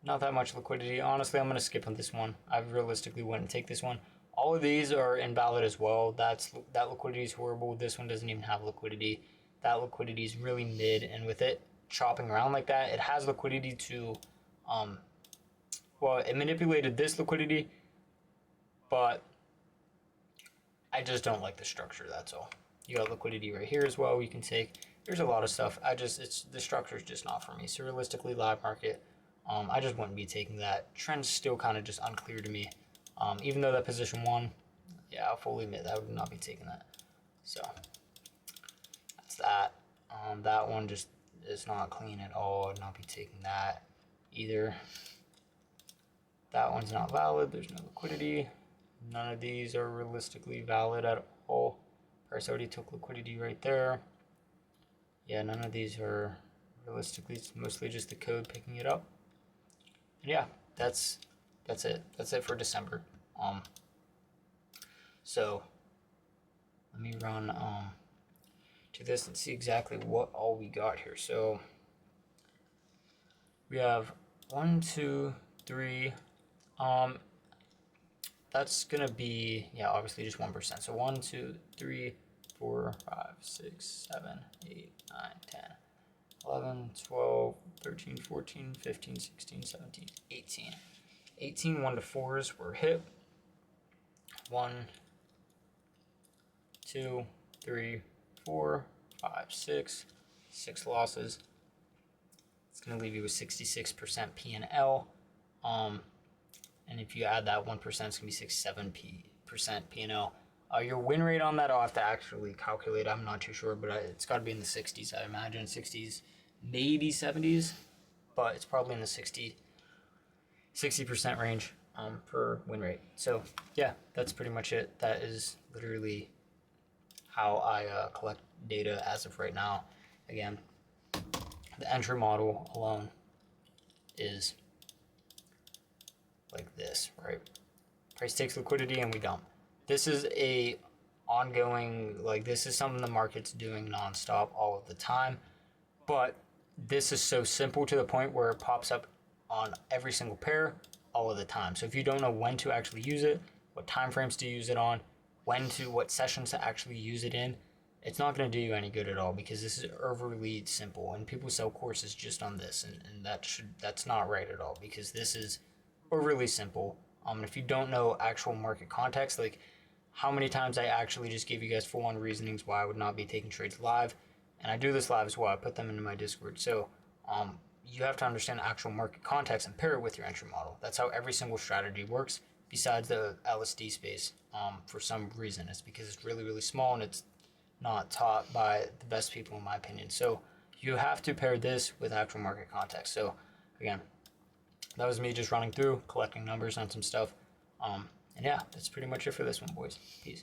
Not that much liquidity. Honestly, I'm going to skip on this one. I realistically wouldn't take this one. All of these are invalid as well. That liquidity is horrible. This one doesn't even have liquidity. That liquidity is really mid, and with it chopping around like that, it has liquidity to, well, it manipulated this liquidity, but I just don't like the structure, that's all. You got liquidity right here as well you can take. There's a lot of stuff. The structure is just not for me. So realistically, live market, I just wouldn't be taking that. Trend's still kind of just unclear to me. Even though that position won, yeah, I'll fully admit that I would not be taking that. So that's that. That one just is not clean at all. I'd not be taking that either. That one's not valid. There's no liquidity. None of these are realistically valid at all. Price already took liquidity right there. Yeah, none of these are realistically. It's mostly just the code picking it up. And yeah, that's it. That's it for December. So let me run to this and see exactly what all we got here. So we have 1, 2, 3. That's gonna be, yeah, obviously just 1%. So 1, 2, 3, 4, 5, 6, 7, 8, 9, 10, 11, 12, 13, 14, 15, 16, 17, 18. 18 1 to 4s were hit. 1, 2, 3, 4, 5, 6. 6 losses. It's going to leave you with 66% P&L. And if you add that 1%, it's going to be 67% P&L. Your win rate on that, I'll have to actually calculate. I'm not too sure, but it's got to be in the 60s, I imagine. 60s, maybe 70s, but it's probably in the 60% range per win rate. So yeah, that's pretty much it. That is literally how I collect data as of right now. Again, the entry model alone is like this, right? Price takes liquidity and we dump. This is a ongoing, like, this is something the market's doing nonstop all of the time, but this is so simple to the point where it pops up on every single pair all of the time. So if you don't know when to actually use it, what time frames to use it on, what sessions to actually use it in, it's not going to do you any good at all, because this is overly simple, and people sell courses just on this, and that's not right at all, because this is overly simple. If you don't know actual market context, like how many times I actually just gave you guys full-on reasonings why I would not be taking trades live, and I do this live as well. I put them into my Discord. So you have to understand actual market context and pair it with your entry model. That's how every single strategy works, besides the LSD space. For some reason, it's because it's really, really small and it's not taught by the best people, in my opinion. So you have to pair this with actual market context. So again, that was me just running through, collecting numbers on some stuff. And yeah, that's pretty much it for this one, boys. Peace.